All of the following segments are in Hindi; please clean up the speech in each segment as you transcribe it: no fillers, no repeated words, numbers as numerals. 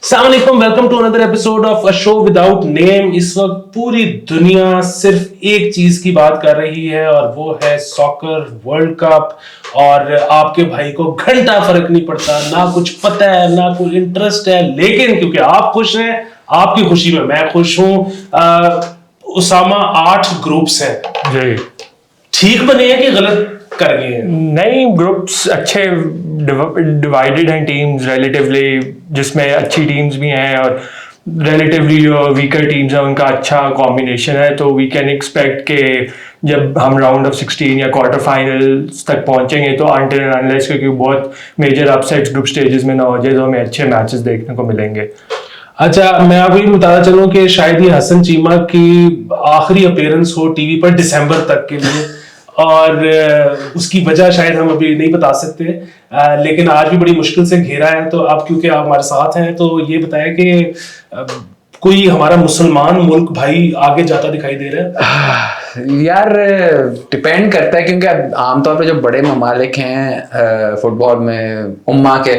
अस्सलामुअलैकुम, welcome to another episode of a show without name. इस वक्त पूरी दुनिया सिर्फ एक चीज की बात कर रही है और वो है सॉकर वर्ल्ड कप। और आपके भाई को घंटा फर्क नहीं पड़ता, ना कुछ पता है ना कोई इंटरेस्ट है, लेकिन क्योंकि आप खुश हैं, आपकी खुशी में मैं खुश हूं। उसामा 8 ग्रुप्स हैं जी। ठीक बने हैं कि गलत कर गए हैं? नहीं, ग्रुप्स अच्छे डिवाइडेड हैं टीम्स रिलेटिवली, जिसमें अच्छी टीम्स भी हैं और रिलेटिवली जो वीकर टीम्स हैं उनका अच्छा कॉम्बिनेशन है। तो वी कैन एक्सपेक्ट के जब हम राउंड ऑफ 16 या क्वार्टर फाइनल्स तक पहुंचेंगे तो अनटिल एंड अनलेस क्योंकि बहुत मेजर अपसेट्स ग्रुप स्टेजेस में ना हो जाए तो हमें अच्छे मैचेस देखने को मिलेंगे। अच्छा, मैं आपको ये बताना चलूं कि शायद ये हसन चीमा की आखिरी अपीयरेंस हो टीवी पर दिसंबर तक के लिए, और उसकी वजह शायद हम अभी नहीं बता सकते, लेकिन आज भी बड़ी मुश्किल से घेरा है। तो आप क्योंकि आप हमारे साथ हैं तो ये बताएं कि कोई हमारा मुसलमान मुल्क भाई आगे जाता दिखाई दे रहा है? यार डिपेंड करता है, क्योंकि आमतौर पे जो बड़े ममालिक हैं फुटबॉल में उम्मा के,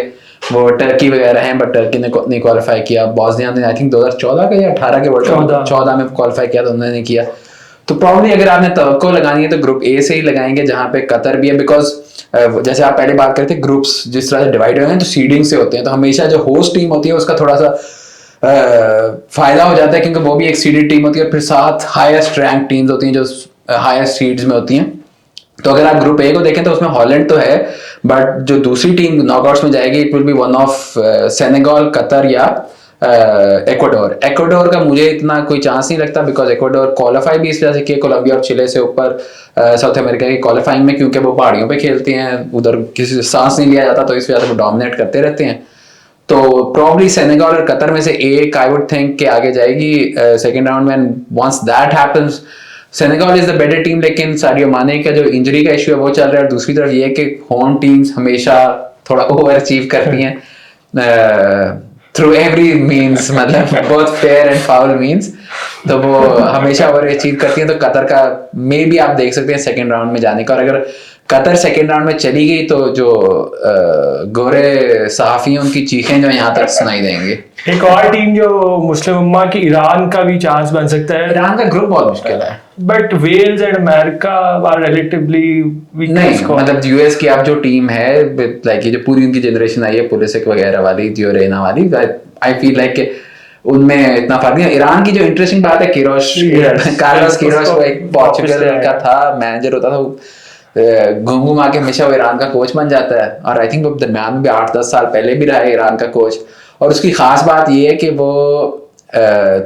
वो टर्की वगैरह हैं, बट टर्की ने नहीं क्वालिफाई किया। बॉस्निया ने आई थिंक 2014 का या 18 के वर्ल्ड कप 14 में क्वालिफाई किया तो उन्होंने किया। तो प्रॉब्ली अगर आपने तवक्को लगानी है तो ग्रुप ए से ही लगाएंगे जहाँ पे कतर भी है, बिकॉज जैसे आप पहले बात करते थे ग्रुप्स जिस तरह से डिवाइड हुए हैं तो सीडिंग से होते हैं, तो हमेशा जो होस्ट टीम होती है उसका थोड़ा सा फायदा हो जाता है, क्योंकि वो भी एक सीडेड टीम होती है और फिर साथ हाईएस्ट रैंक टीम्स होती हैं जो हाईएस्ट सीड्स में होती हैं। तो अगर आप ग्रुप ए को देखें तो उसमें हॉलैंड तो है, बट जो दूसरी टीम नॉकआउट्स में जाएगी it will be one of Senegal, Qatar या एक्वाडोर। एक्वाडोर का मुझे इतना कोई चांस नहीं लगता, बिकॉज एक्वाडोर क्वालिफाई भी इस वजह से किया कोलंबिया और चिले से ऊपर साउथ अमेरिका की क्वालिफाइंग में, क्योंकि वो पहाड़ियों पे खेलते हैं, उधर किसी से सांस नहीं लिया जाता, तो इस वजह से वो डोमिनेट करते रहते हैं। तो प्रॉब्ली सेनेगल और कतर में से एक आई वुड थिंक के आगे जाएगी सेकंड राउंड में। Once that happens Senegal is the better team, लेकिन साडियो माने का जो इंजरी का इशू है वो चल रहा है। और दूसरी तरफ ये है कि होम टीम्स हमेशा थोड़ा ओवर अचीव करती हैं थ्रू एवरी मीन्स, मतलब बहुत फेयर एंड फाउल मीन्स, तो वो हमेशा ओवर अचीव करती हैं। तो कतर का मे बी आप देख सकते हैं सेकंड राउंड में जाने का, और अगर कतर सेकंड राउंड में चली गई तो जो गोरे सहाफी हैं उनकी चीखें जो यहाँ तक सुनाई देंगी। एक और टीम जो मुस्लिम उम्मा की, ईरान का भी चांस बन सकता है। ईरान का ग्रुप बहुत मुश्किल है, but Wales and America are relatively weak. नहीं मतलब यूएस की आप जो टीम है, लाइक ये जो पूरी उनकी जनरेशन आई है पुलिसिक वगैरह वाली, जियोरेना वाली, आई फील लाइक उनमें इतना फर्क नहीं है। ईरान की जो इंटरेस्टिंग बात है, कार्लोस कीरोश वो एक पोर्चुगल का था, मैनेजर होता था, घूम घूम आके हमेशा वो ईरान का कोच बन जाता है, और आई थिंक वो दरम्यान में भी 8-10 साल पहले भी रहा है ईरान का कोच। और उसकी खास बात ये है कि वो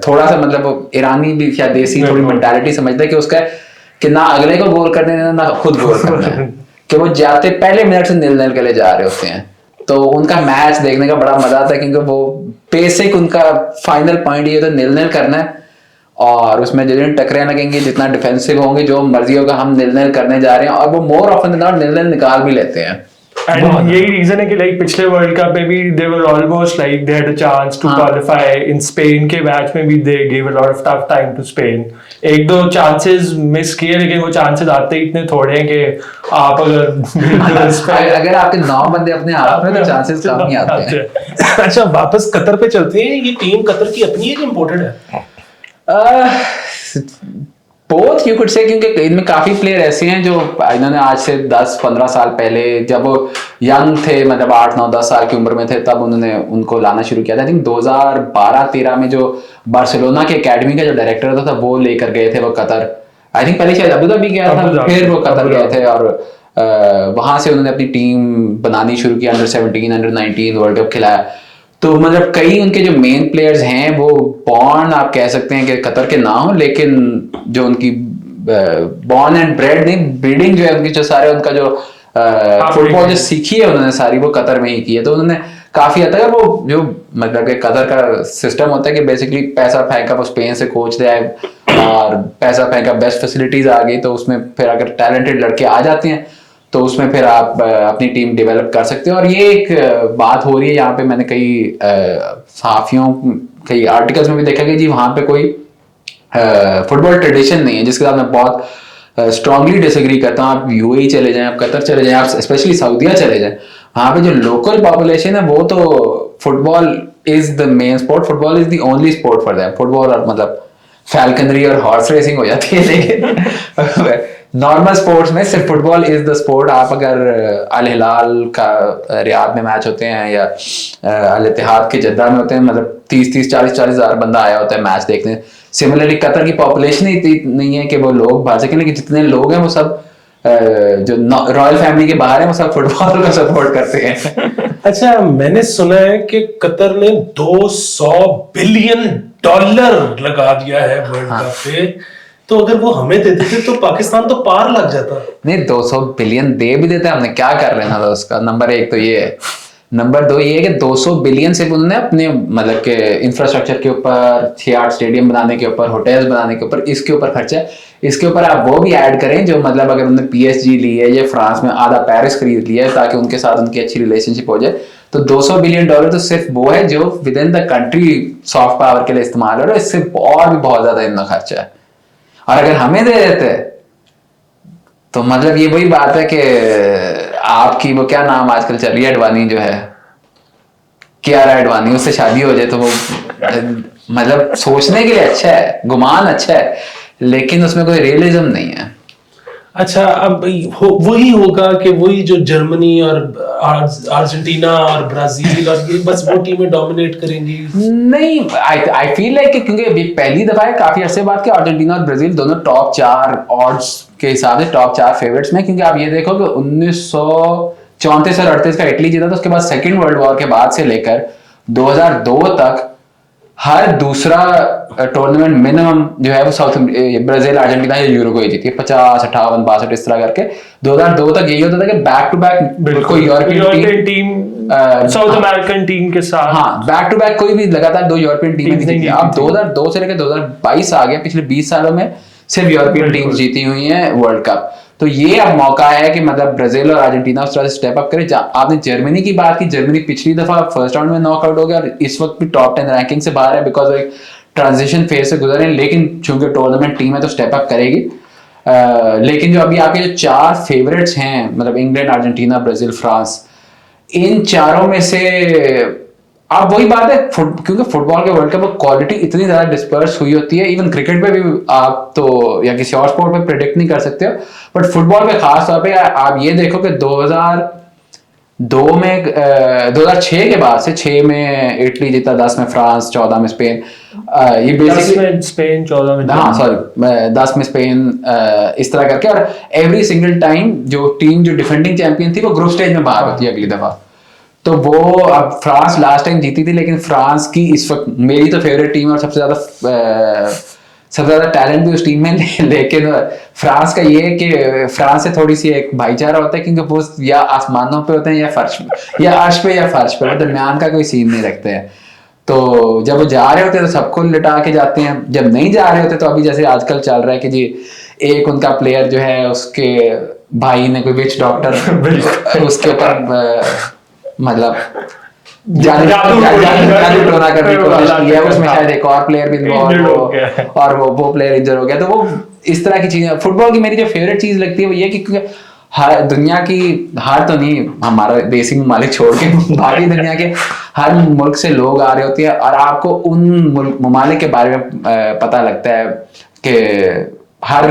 थोड़ा सा मतलब वो ईरानी भी क्या देसी थोड़ी मेंटालिटी समझता है कि उसका कि ना अगले को गोल करने देना ना खुद गोल करना है, कि वो जाते पहले मिनट से 0-0 के लिए जा रहे होते हैं। तो उनका मैच देखने का बड़ा मजा आता है, क्योंकि वो बेसिक उनका फाइनल पॉइंट ये होता है 0-0 करना है, और उसमें जितनी टकरें लगेंगी, जितना डिफेंसिव होंगे, जो मर्जी होगा, हम 0-0 करने जा रहे हैं, और वो मोर ऑफन देन नॉट 0-0 निकाल भी लेते हैं। एंड यही रीजन है कि लाइक पिछले वर्ल्ड कप में भी they were almost like they had a chance to qualify. इन स्पेन के मैच में भी they give a lot of tough time to Spain. एक दो चांसेस मिस किए, लेकिन वो चांसेस आते ही इतने थोड़े हैं कि आप अगर आपके 9 बंदे अपने हाथ में तो चांसेस कम ही आते हैं। अच्छा, वापस कतर पे चलते हैं। ये टीम कतर की अपनी है कि इम्पोर्टेड है? बोथ यू कुड से, क्योंकि इनमें काफी प्लेयर ऐसे हैं जो इन्होंने आज से 10-15 साल पहले जब वो यंग थे, मतलब 8-9-10 साल की उम्र में थे, तब उन्होंने उनको लाना शुरू किया था। आई थिंक 2012-13 में जो बार्सिलोना के एकेडमी का जो डायरेक्टर था वो लेकर गए थे वो कतर। आई थिंक पहले शायद अबू धाबी गया था, फिर वो कतर गए थे, और वहां से उन्होंने अपनी टीम बनानी शुरू की। अंडर-17, अंडर-19 वर्ल्ड कप खिलाया। तो मतलब कई उनके जो मेन प्लेयर्स हैं वो बॉर्न आप कह सकते हैं कि कतर के ना हो, लेकिन जो उनकी बॉर्न एंड ब्रेड नहीं, ब्रीडिंग जो है उनकी, जो सारे उनका जो फुटबॉल जो सीखी है उन्होंने सारी वो कतर में ही की है। तो उन्होंने काफी हद तक वो जो मतलब कि कतर का सिस्टम होता है कि बेसिकली पैसा फेंका, वो स्पेन से कोच ले आए और पैसा फेंका, बेस्ट फैसिलिटीज आ गई, तो उसमें फिर अगर टैलेंटेड लड़के आ जाते हैं तो उसमें फिर आप अपनी टीम डेवलप कर सकते हो। और ये एक बात हो रही है यहाँ पे, मैंने कई सहाफियों, कई आर्टिकल्स में भी देखा कि जी वहाँ पे कोई फुटबॉल ट्रेडिशन नहीं है, जिसके साथ मैं बहुत स्ट्रांगली डिसएग्री करता हूँ। आप यूएई चले जाएं, आप कतर चले जाएं, आप स्पेशली सऊदीया चले जाएं, वहाँ पे जो लोकल पॉपुलेशन है वो तो football is the main sport. Football is the only sport for them. Football और मतलब फैल्कनरी और हॉर्स रेसिंग हो जाती है, लेकिन नॉर्मल स्पोर्ट्स में सिर्फ फुटबॉल इज द स्पोर्ट. आप अगर अल हिलाल का रियाद में मैच होते हैं या अल इत्तेहाद के जद्दा में होते हैं, मतलब 30-40 हज़ार बंदा आया होता है मैच देखने. सिमिलरली कतर की पॉपुलेशन ही इतनी नहीं है कि वो लोग बाहर सकें, लेकिन जितने लोग हैं वो सब जो रॉयल फैमिली के बाहर हैं वो सब फुटबॉल को सपोर्ट करते हैं. अच्छा, मैंने सुना है कि कतर ने $200 बिलियन लगा दिया है वर्ल्ड कप पे. तो अगर वो हमें देते थे तो पाकिस्तान तो पार लग जाता. नहीं, 200 बिलियन दे भी देते, हमने क्या कर लेना था उसका. नंबर 1 तो ये है. नंबर 2 ये है कि 200 बिलियन से उन्होंने अपने मतलब के इंफ्रास्ट्रक्चर के ऊपर, 6-8 स्टेडियम बनाने के ऊपर, होटल्स बनाने के ऊपर, इसके ऊपर खर्चा है. इसके ऊपर आप वो भी ऐड करें जो मतलब अगर उन्होंने PSG ली है या फ्रांस में आधा पेरिस खरीद लिया है ताकि उनके साथ उनकी अच्छी रिलेशनशिप हो जाए, तो $200 बिलियन तो सिर्फ वो है जो with in the country soft power के लिए इस्तेमाल हो रहा है. इससे और भी बहुत ज्यादा इतना खर्चा है. और अगर हमें दे देते तो मतलब ये वही बात है कि आपकी वो क्या नाम आजकल चल रही है, अडवाणी जो है, कियारा अडवाणी, उससे शादी हो जाए तो वो मतलब सोचने के लिए अच्छा है, गुमान अच्छा है, लेकिन उसमें कोई रियलिज्म नहीं है. अच्छा, अब वही होगा कि वही जो जर्मनी और अर्जेंटीना और ब्राजील और ये बस वो टीमें डोमिनेट करेंगी. नहीं, आई फील लाइक क्योंकि अभी पहली दफा है काफी अरसे बाद कि अर्जेंटीना और ब्राजील दोनों टॉप 4 ऑड्स के हिसाब से टॉप 4 फेवरेट्स में. क्योंकि आप ये देखो कि 1934 और 38 का इटली जीता था, उसके बाद सेकेंड वर्ल्ड वॉर के बाद से लेकर 2002 तक हर दूसरा टूर्नामेंट मिनिमम जो है वो साउथ ब्राजील, अर्जेंटीना या यूरुग्वे जीती है. 50, 58, 62 इस तरह करके 2002 तक यही होता था कि बैक टू बैक कोई European team south American team के साथ, हाँ, बैक टू बैक कोई भी लगातार 2 यूरोपियन टीमें जीती थी. अब 2002 से लेकर 2022 आ गया, पिछले 20 सालों में सिर्फ यूरोपियन टीम्स जीती हुई हैं वर्ल्ड कप. तो ये अब मौका है कि मतलब ब्राजील और अर्जेंटीना उस तरह से स्टेप अप करे. आपने जर्मनी की बात की, जर्मनी पिछली दफा फर्स्ट राउंड में नॉकआउट हो गया और इस वक्त भी टॉप 10 रैंकिंग से बाहर है बिकॉज एक ट्रांजिशन फेज से गुजरे, लेकिन चूंकि टूर्नामेंट टीम है तो स्टेप अप करेगी. लेकिन जो अभी आपके जो 4 फेवरेट्स हैं, मतलब इंग्लैंड, अर्जेंटीना, ब्राजील, फ्रांस, इन चारों में से अब वही बात है क्योंकि फुटबॉल के वर्ल्ड कप क्वालिटी इतनी ज्यादा डिस्पर्स हुई होती है. इवन क्रिकेट पे भी आप तो या किसी और स्पोर्ट पे प्रेडिक्ट नहीं कर सकते हो, बट फुटबॉल पे खास तौर पे आप ये देखो कि 2002 में 2006 के बाद से 6 में इटली जीता, 10 में फ्रांस, 14 में स्पेन, ये बेसिकली स्पेन 14 में, हाँ सॉरी 10 में स्पेन, इस तरह करके. और एवरी सिंगल टाइम जो टीम जो डिफेंडिंग चैंपियन थी वो ग्रुप स्टेज में बाहर होती है अगली दफा. तो वो अब फ्रांस लास्ट टाइम जीती थी, लेकिन फ्रांस की इस वक्त मेरी तो फेवरेट टीम है और सबसे ज्यादा टैलेंट भी उस टीम में लेकिन फ्रांस का ये है कि फ्रांस से थोड़ी सी एक भाईचारा होता है क्योंकि वो या आसमानों पे होते हैं या फर्श पे, या अर्श पे या फर्श पे, दरमियान का कोई सीन नहीं रखते हैं. तो जब वो जा रहे होते हैं तो सबको लिटा के जाते हैं, जब नहीं जा रहे होते तो अभी जैसे आजकल चल रहा है कि जी एक उनका प्लेयर जो है उसके भाई ने कोई विच डॉक्टर उसके ऊपर मतलब जादू टोना करने की कोशिश की है, उसमें शायद एक और प्लेयर भी इन्वॉल्व हो और वो प्लेयर इंजर हो गया. तो वो इस तरह की चीजें फुटबॉल की मेरी जो फेवरेट चीज लगती है वो ये कि क्योंकि हर दुनिया की, हर तो नहीं हमारा देसी ममालिक छोड़ के बाकी दुनिया के हर मुल्क से लोग आ रहे होते हैं और आपको उन ममालिक के बारे में पता लगता है कि हर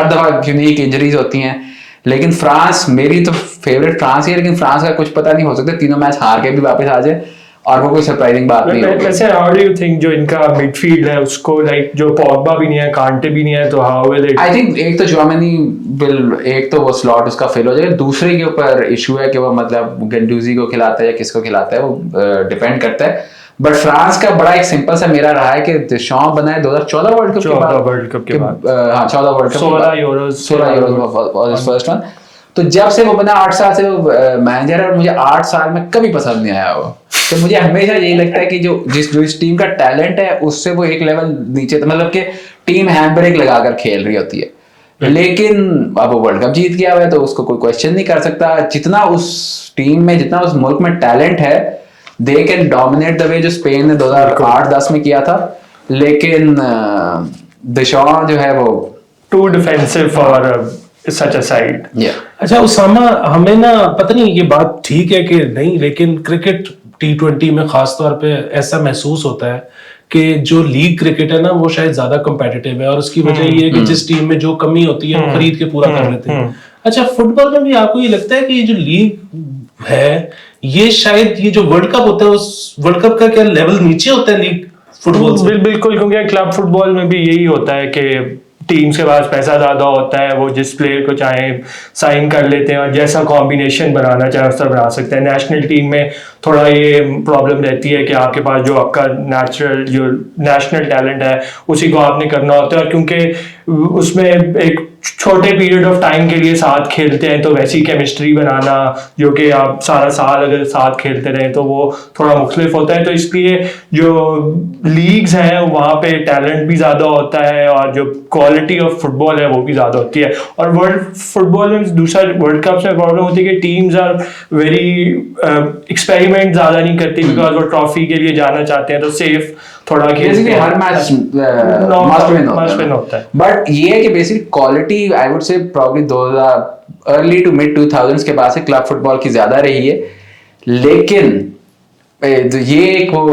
दफा यूनिक इंजरीज होती हैं. लेकिन फ्रांस, मेरी तो फेवरेट फ्रांस ही है, लेकिन फ्रांस का कुछ पता नहीं हो सकता, तीनों मैच हार के भी वापस आ जाए और वो कोई सरप्राइजिंग बात नहीं होगी. वैसे हाउ डू यू थिंक जो इनका मिडफील्ड है उसको, लाइक जो पॉग्बा भी नहीं है, कांटे भी नहीं है, तो how will it? I think एक तो चुआमेनी विल, एक तो वो स्लॉट उसका फिल हो जाएगा. दूसरे के ऊपर इशू है कि वो मतलब गेंडूजी को खिलाता है या किसको खिलाता है, वो डिपेंड करता है. बट फ्रांस का बड़ा एक सिंपल सा मेरा रहा है कि देशॉम बना है 2014 वर्ल्ड कप के बाद, हाँ 14 world cup, 16 euros first one. तो जब से वो बना 8 साल से वो मैनेजर है और मुझे 8 साल में कभी पसंद नहीं आया वो. तो मुझे हमेशा यही लगता है कि जो इस टीम का टैलेंट है उससे वो एक लेवल नीचे, मतलब कि टीम हैंड ब्रेक लगाकर खेल रही होती है. लेकिन अब वो वर्ल्ड कप जीत गया है तो उसको कोई क्वेश्चन नहीं कर सकता. जितना उस टीम में, जितना उस मुल्क में टैलेंट है, they can dominate the way जो स्पेन ने 2008-10 में किया था. लेकिन देशॉम जो है वो too defensive for such a side. अच्छा उसामा, हमें ना पता नहीं ये बात ठीक है कि नहीं, लेकिन क्रिकेट T20 में खास तौर पे ऐसा महसूस होता है कि जो लीग क्रिकेट है ना वो शायद ज्यादा कम्पिटिटिव है, और उसकी वजह ये है कि जिस टीम में जो कमी होती है वो खरीद के पूरा कर लेते हैं। अच्छा, फुटबॉल में भी आपको ये लगता है कि ये जो लीग है, ये शायद ये जो वर्ल्ड कप होता है उस वर्ल्ड कप का क्या लेवल नीचे होता है लीग फुटबॉल से? बिल्कुल, क्योंकि क्लब फुटबॉल में भी यही होता है कि टीम्स के पास पैसा ज़्यादा होता है, वो जिस प्लेयर को चाहे साइन कर लेते हैं और जैसा कॉम्बिनेशन बनाना चाहे उस तरह बना सकते हैं। नेशनल टीम में थोड़ा ये प्रॉब्लम रहती है कि आपके पास जो आपका जो नेशनल टैलेंट है उसी को आपने करना होता है, और क्योंकि उसमें एक छोटे पीरियड ऑफ टाइम के लिए साथ खेलते हैं तो वैसी केमिस्ट्री बनाना जो कि आप सारा साल अगर साथ खेलते रहें तो वो थोड़ा मुख्तलिफ होता है। तो इसलिए जो लीग्स हैं वहाँ पे टैलेंट भी ज़्यादा होता है और जो क्वालिटी ऑफ फुटबॉल है वो भी ज़्यादा होती है। और वर्ल्ड फुटबॉल में दूसरा वर्ल्ड कप से प्रॉब्लम होती है कि टीम्स आर वेरी एक्सपेरिमेंट ज़्यादा नहीं करती, बिकॉज वो ट्रॉफी के लिए जाना चाहते हैं तो सेफ थोड़ा बेसिकली हर मैच मस्ट विन होता है। बट ये है कि basically quality I would say probably 2000 early to mid 2000s के बाद से क्लब फुटबॉल की ज्यादा रही है, लेकिन ये एक वो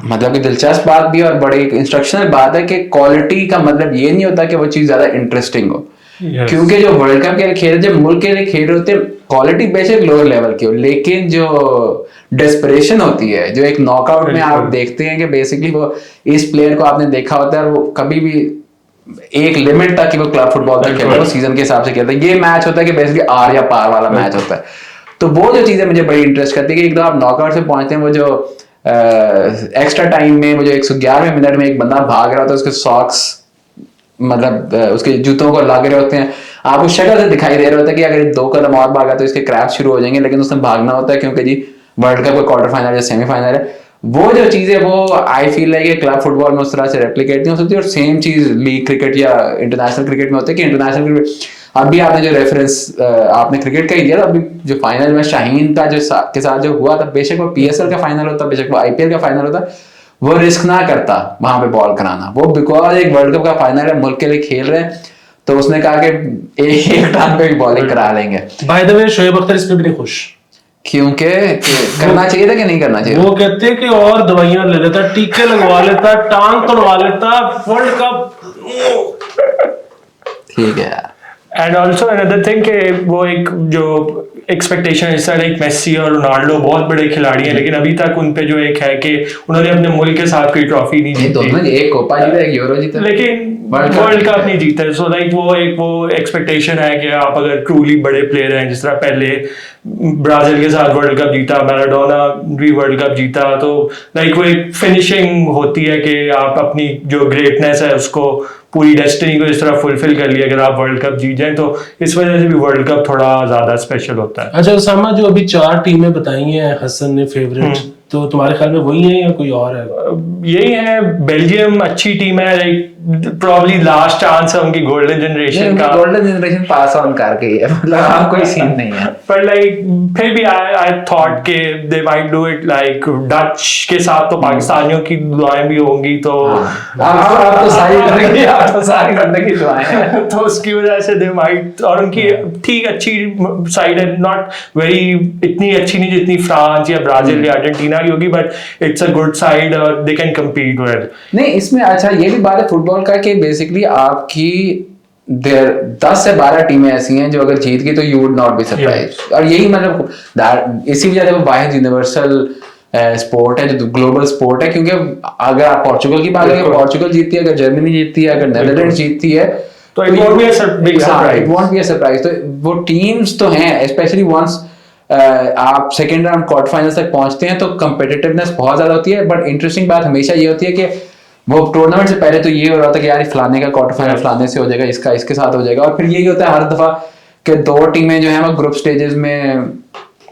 मतलब कि दिलचस्प बात भी है और बड़ी इंस्ट्रक्शनल बात है कि क्वालिटी का मतलब ये नहीं होता कि वो चीज ज्यादा इंटरेस्टिंग हो। Yes. क्योंकि जो वर्ल्ड कप के लिए खेल, जब मुल्क के लिए खेल रहे होते हैं, क्वालिटी बेशक लोअर लेवल की हो, लेकिन जो डेस्परेशन होती है, जो एक नॉकआउट में आप देखते हैं कि बेसिकली वो इस प्लेयर को आपने देखा होता है और वो कभी भी एक लिमिट तक कि वो क्लब फुटबॉल तक खेलता है, वो सीजन के हिसाब से खेलता है। ये मैच होता है कि बेसिकली आर या पार वाला मैच होता है। तो वो जो चीजें मुझे बड़ी इंटरेस्ट करती है कि एकदम आप नॉकआउट से पहुंचते हैं, वो जो एक्स्ट्रा टाइम में वो जो 111वें मिनट में एक बंदा भाग रहा होता है, उसके सॉक्स मतलब उसके जूतों को लग रहे होते हैं, आपको शक्ल से दिखाई दे रहा होता है कि अगर 2 कदम और भागा तो इसके क्रैश शुरू हो जाएंगे, लेकिन उसने भागना होता है क्योंकि जी वर्ल्ड कप का क्वार्टर फाइनल या सेमीफाइनल है। वो जो चीजें वो आई फील है कि क्लब फुटबॉल में उस तरह से रेप्लिकेट नहीं हो सकती, और सेम चीज लीग क्रिकेट या इंटरनेशनल क्रिकेट में होती है कि इंटरनेशनल क्रिकेट अभी आपने जो रेफरेंस आपने क्रिकेट का ही दिया था, अभी जो फाइनल में शाहीन का जो के साथ जो हुआ था, बेशक वो PSL का फाइनल होता, बेशक वो IPL का फाइनल होता, वो रिस्क ना करता वहां पे बॉल कराना, वो बिकॉज एक वर्ल्ड कप का फाइनल है, मुल्क के लिए खेल रहे हैं, तो उसने कहा कि एक टाइम पे भी बॉलिंग करा लेंगे। By the way Shoaib Akhtar इस पे भी नहीं खुश, क्योंकि करना चाहिए था कि नहीं करना चाहिए। वो कहते हैं कि और दवाइयां ले लेता, टीके लगवा लेता, टांग तोड़वा लेता, वर्ल्ड कप। ठीक है यार। एंड ऑल्सो अनदर थिंग कि वो एक जो एक्सपेक्टेशन है, इस तरह एक मेसी और रोनाल्डो बहुत बड़े खिलाड़ी हैं, लेकिन अभी तक उन पे जो एक है कि उन्होंने अपने मुल्क के साथ कोई ट्रॉफी नहीं जीती, एक कोपा जीता, एक यूरो जीता, लेकिन वर्ल्ड कप नहीं जीता। सो लाइक वो एक्सपेक्टेशन है कि आप अगर ट्रूली बड़े प्लेयर हैं, जिस तरह पहले ब्राजील के साथ वर्ल्ड कप जीता, मैराडोना भी वर्ल्ड कप जीता, तो लाइक वो एक फिनिशिंग होती है कि आप अपनी जो ग्रेटनेस है उसको पूरी डेस्टिनी को इस तरह फुलफिल कर लिया अगर आप वर्ल्ड कप जीत जाएं, तो इस वजह से भी वर्ल्ड कप थोड़ा ज्यादा स्पेशल होता है। अच्छा उसामा, जो अभी 4 टीमें बताई हैं हसन ने फेवरेट, तो तुम्हारे ख्याल में वही है या कोई और है? यही है, बेल्जियम अच्छी टीम है, लाइक प्रॉब्ली लास्ट चांस है उनकी गोल्डन जनरेशन का। गोल्डन जनरेशन पास ऑन कर गई है, मतलब अब कोई सीन नहीं है। पर लाइक फिर भी आई थॉट के they might do it, like Dutch के साथ तो पाकिस्तानियों की दुआएं भी होंगी, तो आप तो सारी जिंदगी दुआएं हैं तो उसकी वजह से दे माइट, और उनकी ठीक अच्छी साइड है, नॉट वेरी इतनी अच्छी नहीं जितनी फ्रांस या ब्राजील या अर्जेंटीना की होगी, but it's a good side और दे कैन कम्पीट वेल। नहीं, इसमें अच्छा ये भी बात है फुटबॉल का कि बेसिकली आपकी 10 से 12 टीमें ऐसी हैं जो अगर जीत गई तो you would not be surprise, और यही मतलब इसी वजह से वो वाहिद यूनिवर्सल स्पोर्ट है जो ग्लोबल स्पोर्ट है, क्योंकि अगर आप पोर्चुगल की बात करें, पोर्चुगल जीतती है, अगर जर्मनी जीतती है, अगर नेदरलैंड जीतती है, तो it won't be a surprise. तो वो टीम्स तो हैं, स्पेशली वंस आप सेकेंड राउंड क्वार्टर फाइनल तक पहुंचते हैं तो कंपेटिटिवनेस बहुत ज्यादा होती है। बट इंटरेस्टिंग बात हमेशा ये होती है कि वो टूर्नामेंट से पहले तो ये हो रहा था कि यार फलाने का क्वार्टर फाइनल फलाने से हो जाएगा, इसका इसके साथ हो जाएगा, और फिर यही होता है हर दफा कि 2 टीमें जो है वो ग्रुप स्टेजेस में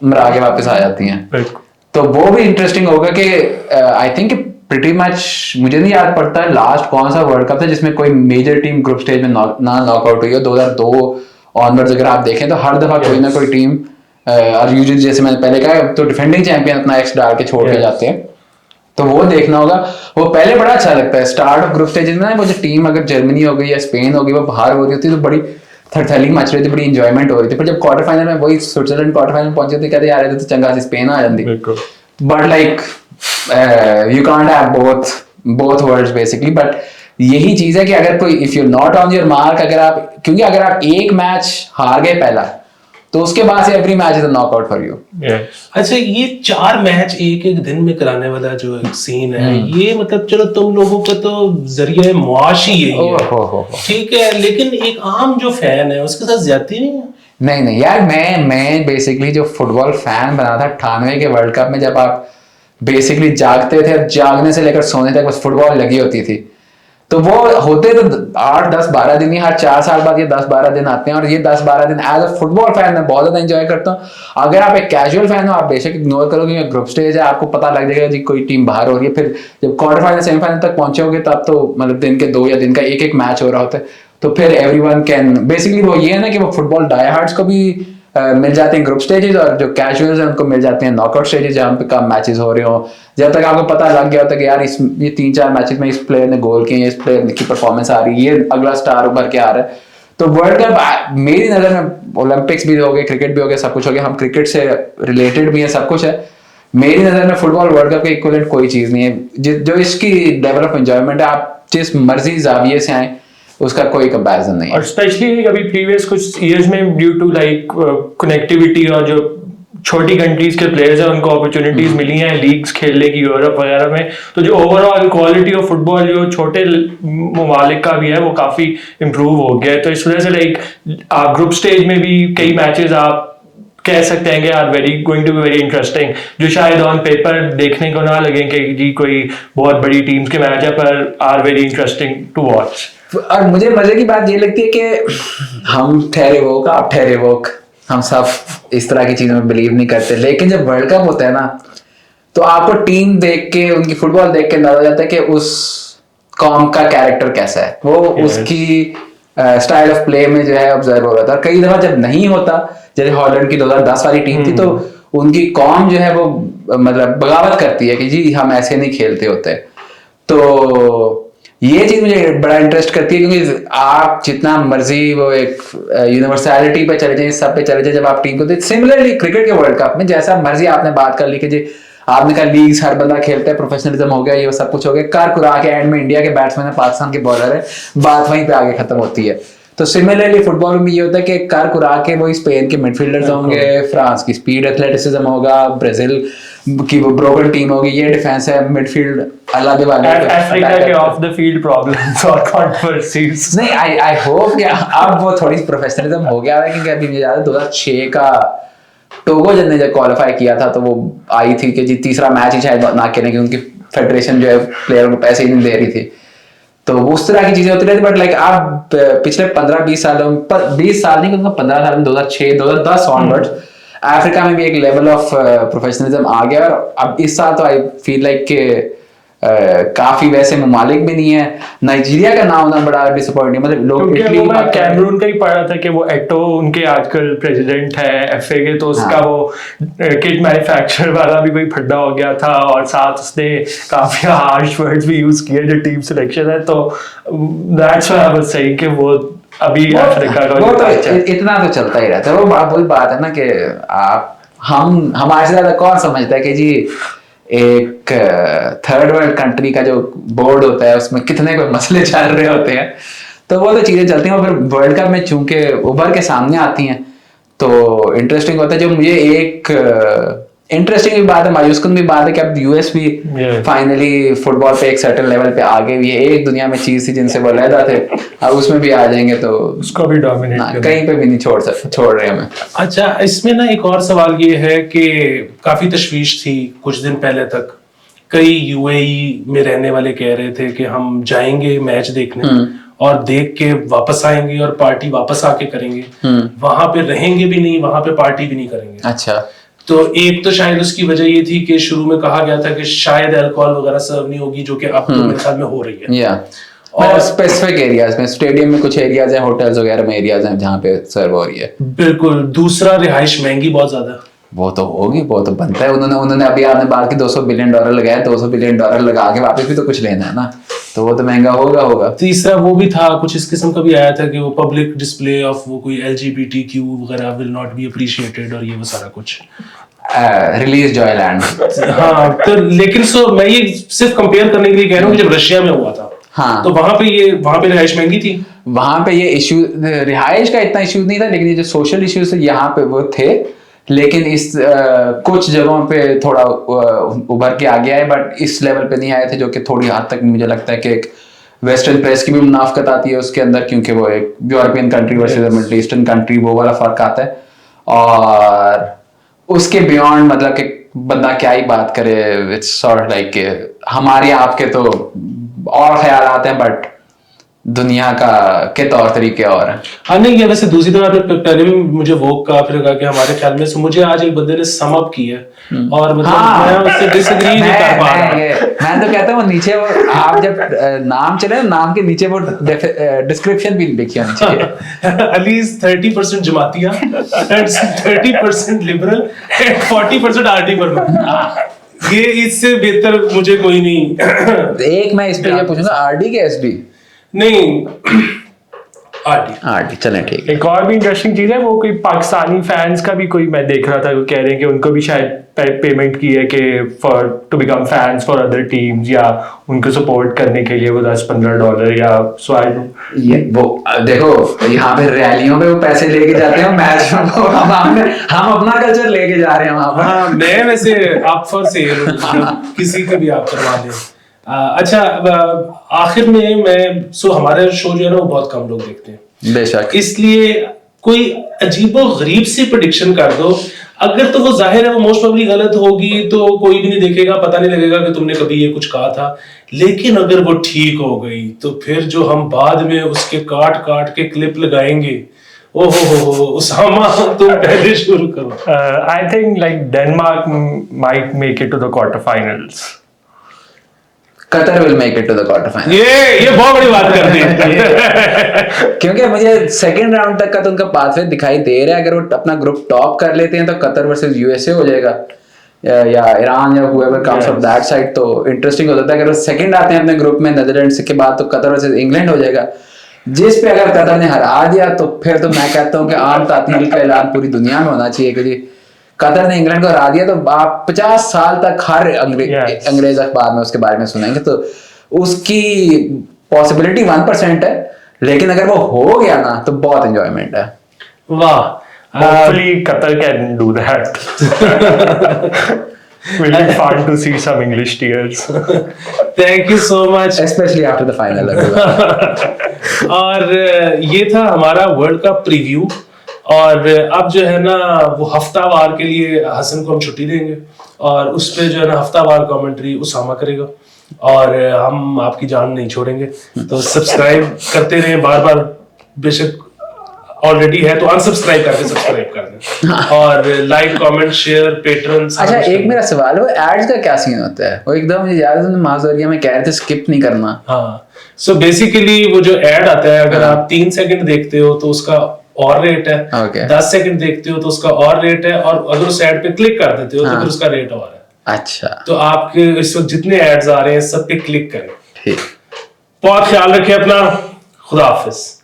मरा के वापस आ जाती हैं। तो वो भी इंटरेस्टिंग होगा कि आई थिंक प्रीटी मच मुझे नहीं याद पड़ता लास्ट कौन सा वर्ल्ड कप था जिसमें कोई मेजर टीम ग्रुप स्टेज में ना नॉकआउट हुई हो। 2002 ऑनवर्ड्स अगर आप देखें तो हर दफा कोई ना कोई टीम, और यूजुअली जैसे मैंने पहले कहा, तो डिफेंडिंग चैंपियन अपना एक्स डाल के छोड़ के जाते हैं, तो वो देखना होगा। वो पहले बड़ा अच्छा लगता है स्टार्ट ऑफ ग्रुप स्टेजेस में, वो जो टीम अगर जर्मनी हो गई या स्पेन हो गई वो बाहर हो रही होती है तो बड़ी थरथली मच रही थी, बड़ी इंजॉयमेंट हो रही थी। पर जब क्वार्टर फाइनल में वही स्विट्जरलैंड क्वार्टर फाइनल पहुंचे थे, कहते यार ये तो चंगा सी स्पेन आ जाती। But like you can't have both worlds basically. But यही चीज है कि अगर कोई if you not on your mark, अगर आप, क्योंकि अगर आप एक मैच हार गए पहला, तो उसके बाद से every match is a knockout for you. अच्छा, ये 4 मैच एक एक दिन में कराने वाला जो एक सीन है, ये मतलब चलो तुम लोगों का तो जरिए मुआश ही यही है, ठीक है, लेकिन एक आम जो फैन है उसके साथ ज्यादती नहीं है? नहीं यार, मैं बेसिकली जो फुटबॉल फैन बना था 98 के वर्ल्ड कप में, जब आप बेसिकली जागते थे, जागने से लेकर सोने तक बस फुटबॉल लगी होती थी। तो वो होते तो 8, 10, 12 दिन ही, हर 4 साल बाद ये 10, 12 दिन आते हैं। और ये 10, 12 दिन एज अ फुटबॉल फैन मैं बहुत ज्यादा एंजॉय करता हूँ। अगर आप एक कैजुअल फैन हो, आप बेशक इग्नोर करोगे, ग्रुप स्टेज है, आपको पता लग जाएगा जी कोई टीम बाहर हो रही है। फिर जब क्वार्टर फाइनल सेमीफाइनल तक पहुंचोगे, तब तो मतलब दिन के 2 या दिन का एक मैच हो रहा होता है। तो फिर एवरीवन कैन बेसिकली, वो ये है ना कि वो फुटबॉल डाई हार्ड्स को भी मिल जाते हैं ग्रुप स्टेजेस, और जो कैजुअल्स हैं उनको मिल जाते हैं नॉकआउट स्टेजेस, जहाँ पे कम मैचेस हो रहे हो। जब तक आपको पता लग गया होता है कि यार ये 3-4 मैचेस में इस प्लेयर ने गोल किए, इस प्लेयर की परफॉर्मेंस आ रही है, ये अगला स्टार उभर के आ रहा है। तो वर्ल्ड कप मेरी नजर में, ओलंपिक्स भी हो गए, क्रिकेट भी हो गया, सब कुछ हो गया, हम क्रिकेट से रिलेटेड भी है, सब कुछ है। मेरी नजर में फुटबॉल वर्ल्ड कप के इक्विवेलेंट कोई चीज नहीं है। जो इसकी लेवल ऑफ एंजॉयमेंट है, आप जिस मर्जी जाविये से आए, उसका कोई कंपैरिजन नहीं है। और स्पेशली अभी प्रीवियस कुछ इयर्स में ड्यू टू लाइक कनेक्टिविटी और जो छोटी कंट्रीज के प्लेयर्स हैं उनको अपॉर्चुनिटीज मिली हैं लीग्स खेलने की यूरोप वगैरह में, तो जो ओवरऑल क्वालिटी ऑफ फुटबॉल जो छोटे ममालिक का भी है वो काफी इम्प्रूव हो गया है। तो इस वजह से लाइक आप ग्रुप स्टेज में भी कई मैचेस आप कह सकते हैं कि are going to be very interesting, जो शायद ऑन पेपर देखने को ना लगे कि जी कोई बहुत बड़ी टीम्स के मैच है, पर are very interesting to watch. और मुझे मजे की बात ये लगती है कि हम ठहरे वोक, आप ठहरे वोक, हम सब इस तरह की चीजों में बिलीव नहीं करते। लेकिन जब वर्ल्ड कप होता है ना, तो आपको टीम देख के, उनकी फुटबॉल देख के अंदाजा जाता है कि उस कॉम का कैरेक्टर कैसा है, वो उसकी स्टाइल ऑफ प्ले में जो है ऑब्जर्व हो रहा था। कई दफा जब नहीं होता, जैसे हॉलैंड की 2010 वाली टीम थी, तो उनकी कॉम जो है वो मतलब बगावत करती है कि जी हम ऐसे नहीं खेलते होते। तो ये चीज मुझे बड़ा इंटरेस्ट करती है, क्योंकि आप जितना मर्जी वो एक यूनिवर्सैलिटी पे चले जाए, सब पे चले जाए, जब आप टीम को, सिमिलरली क्रिकेट के वर्ल्ड कप में जैसा मर्जी आपने बात कर ली कि जी आपने कहा लीग्स हर बंदा खेलता है, प्रोफेशनलिज्म हो गया, ये सब कुछ हो गया, कर कुरा के एंड में इंडिया के बैट्समैन है, पाकिस्तान के बॉलर है, बात वहीं पे आगे खत्म होती है। तो सिमिलरली फुटबॉल में ये होता है कि कर कुरा के वही स्पेन के मिडफील्डर्स होंगे, फ्रांस की स्पीड एथलेटिसिज्म होगा, ब्राजील की वो ब्रोकन टीम होगी, ये डिफेंस है, मिडफील्ड अल्लाह के वाले, अफ्रीका के ऑफ द फील्ड प्रॉब्लम्स और कंट्रोवर्सीज। नहीं, आई होप कि अब वो थोड़ी प्रोफेशनलिज्म हो गया है, क्योंकि अभी मुझे याद है 2006 का टोगो ने जब क्वालिफाई किया था, तो वो आई थी कि जी तीसरा मैच ही शायद ना खेलने की, उनकी फेडरेशन जो है प्लेयर को पैसे ही नहीं दे रही थी। तो उस तरह की चीजें होती रहती। बट लाइक आप पिछले 15-20 सालों, 20 साल नहीं, 15 साल में 2006, 2010 ऑनवर्ड्स अफ्रीका में भी एक लेवल ऑफ प्रोफेशनलिज्म आ गया। और अब इस साल तो आई फील लाइक कि काफी वैसे ममालिक भी नहीं है। नाइजीरिया का नाम होना बड़ा डिसअपॉइंटिंग, मतलब लोग कैमरून का ही पढ़ा था कि वो एटो उनके आजकल प्रेसिडेंट है एफए के, तो उसका वो किट मैन्युफैक्चरर वाला भी कोई फड्डा हो गया था, और साथ उसने काफी हार्श वर्ड्स भी यूज किए जो टीम सिलेक्शन है। तो that's why I was saying कि वो अभी अफ्रीका का वो तो इतना तो चलता ही रहता है। वो वही बात है ना कि आप हम हमारे से ज्यादा कौन समझता है कि जी एक थर्ड वर्ल्ड कंट्री का जो बोर्ड होता है उसमें कितने कोई मसले चल रहे होते हैं। तो वो तो चीजें चलती हैं, और फिर वर्ल्ड कप में चूंकि उभर के सामने आती हैं तो इंटरेस्टिंग होता है। जो मुझे एक इंटरेस्टिंग भी बात है, मायूसकुन भी बात है कि अब यूएस भी फाइनली फुटबॉल पे एक सर्टेन लेवल पे आ गए। ये एक दुनिया में चीज थी जिनसे वो लहदा थे, अब उसमें भी आ जाएंगे, तो उसको भी डोमिनेट कहीं पे भी नहीं छोड़ रहे हमें। अच्छा, इसमें ना एक और सवाल ये है कि काफी तशवीश थी कुछ दिन पहले तक, कई यूएई में रहने वाले कह रहे थे कि हम जाएंगे मैच देखने और देख के वापस आएंगे और पार्टी वापस आके करेंगे, वहां पे रहेंगे भी नहीं, वहां पे पार्टी भी नहीं करेंगे। अच्छा, तो एक तो शायद उसकी वजह ये थी कि शुरू में कहा गया था कि शायद अल्कोहल वगैरह सर्व नहीं होगी, जो कि अब तो मेरे ख्याल में हो रही है। और स्पेसिफिक एरियाज में, स्टेडियम में कुछ एरियाज हैं, होटल्स वगैरह में एरियाज हैं जहाँ पे सर्व हो रही है। बिल्कुल। दूसरा, रिहाइश महंगी बहुत ज्यादा, वो तो होगी, वो तो बनता है। उन्होंने अभी आपने बात की $200 बिलियन लगाया, $200 बिलियन लगा के वापस भी तो कुछ लेना है ना। तो वो तो महंगा होगा। तीसरा वो भी था, कुछ इस किस्म का भी आया था कि वो पब्लिक डिस्प्ले ऑफ वो कोई LGBTQ वगैरह विल नॉट बी अप्रिशिएटेड और ये वो सारा कुछ। Release Joyland. हाँ, तो लेकिन मैं ये सिर्फ कंपेयर करने के लिए कह रहा हूँ कि जब रशिया में हुआ था, हाँ, तो वहां पे रिहाइश महंगी थी। वहां पे ये इशू, रिहाइश का इतना इशू नहीं था, लेकिन ये जो सोशल इश्यूज यहाँ पे वो थे। लेकिन इस कुछ जगहों पे थोड़ा उभर के आ गया है, बट इस लेवल पे नहीं आए थे, जो कि थोड़ी हद तक मुझे लगता है कि एक वेस्टर्न प्रेस की भी मुनाफकत आती है उसके अंदर, क्योंकि वो एक European country versus middle eastern country, वो वाला फर्क आता है। और उसके बियॉन्ड मतलब कि बंदा क्या ही बात करे, इट्स सॉर्ट लाइक हमारे आपके तो और ख्याल आते हैं, बट दुनिया का के तौर तरीके और हैं। हाँ नहीं, ये वैसे दूसरी तरह पहले भी मुझे वो कहा फिर कहा कि हमारे ख्याल में, मुझे आज एक बंदे ने सम अप की है और मतलब हाँ, मैं उससे डिसएग्री नहीं कर पा रहा। मैं तो कहता हूँ नीचे वो आप जब नाम चले, नाम के नीचे वो डिस्क्रिप्शन भी लिखी होनी चाहिए। Ali is 30% Jamatia, 30% liberal, 40% RT पर। ये इससे बेहतर मुझे कोई नहीं। एक मैं इस पे ये पूछूंगा, आरडी के एसडी? नहीं, आरडी। चलें ठीक है। एक और भी इंटरेस्टिंग चीज है, वो कोई पाकिस्तानी फैंस का भी कोई मैं देख रहा था, वो कह रहे हैं कि उनको भी शायद पेमेंट की है कि for to become fans for other teams, या उनको सपोर्ट करने के लिए वो $10-15 या सो आई नो। ये वो देखो, यहाँ पे रैलियों पे वो पैसे लेके जाते हैं, मैच में हम अपना कल्चर लेके जा रहे हैं वहां पर। हाँ, मैं वैसे आप फॉर सेल किसी के भी आप करवा दें। अच्छा, आखिर में हमारा शो जो है ना वो बहुत कम लोग देखते हैं, बेशक, इसलिए कोई अजीबो गरीब सी प्रेडिक्शन कर दो। अगर तो वो जाहिर है वो मोस्ट प्रोबेबली गलत होगी, तो कोई भी नहीं देखेगा, पता नहीं लगेगा कि तुमने कभी ये कुछ कहा था। लेकिन अगर वो ठीक हो गई तो फिर जो हम बाद में उसके काट काट के क्लिप लगाएंगे, ओहो उसामा तुम पहले शुरू करो। I think like Denmark might make it to the quarter finals. Qatar will make it to the quarter final. ये बहुत बड़ी बात कर दी। क्योंकि मुझे सेकंड राउंड तक का तो उनका पाथवे दिखाई दे रहा है। अगर वो अपना ग्रुप टॉप कर लेते हैं तो कतर वर्सेस यूएसए हो जाएगा, या ईरान, या whoever comes from that side, तो इंटरेस्टिंग हो जाता है। अगर वो सेकंड आते हैं अपने ग्रुप में नीदरलैंड्स के बाद, तो कतर वर्सेस इंग्लैंड हो जाएगा, जिस पे अगर कतर ने हरा दिया तो फिर तो मैं कहता हूँ कि आम तातील का ऐलान पूरी दुनिया में होना चाहिए कि जी कतर ने इंग्लैंड को हरा दिया। तो आप 50 साल तक हर अंग्रेज अखबार में उसके बारे में सुनेंगे। तो उसकी पॉसिबिलिटी 1% है, लेकिन अगर वो हो गया ना तो बहुत एंजॉयमेंट है। वाह, Hopefully Qatar can do that. Will be fun to see some English tears. Thank you so much, Especially after the final. और ये था हमारा वर्ल्ड कप प्रीव्यू। और अब जो है ना वो हफ्तावार के लिए हसन को हम छुट्टी देंगे, और उस पे जो है ना हफ्तावार कमेंट्री उसामा करेगा, और हम आपकी जान नहीं छोड़ेंगे। तो सब्सक्राइब करते रहें बार बार, बेशक ऑलरेडी है तो अनसब्सक्राइब करके सब्सक्राइब कर दें, और लाइक कमेंट शेयर पेट्रन। अच्छा, एक मेरा सवाल है, वो एड्स का क्या सीन होता है? वो एकदम मुझे याद है माजोरिया में कह रहे थे स्किप नहीं करना। हाँ, सो बेसिकली वो जो एड आता है, अगर आप 3 सेकंड देखते हो तो उसका और रेट है, 10 सेकंड देखते हो तो उसका और रेट है, और अगर उस एड पे क्लिक कर देते हो तो फिर उसका रेट और है। अच्छा, तो आपके इस वक्त जितने एड्स आ रहे हैं सब पे क्लिक करें। ठीक, बहुत ख्याल रखें अपना, खुदा हाफिज।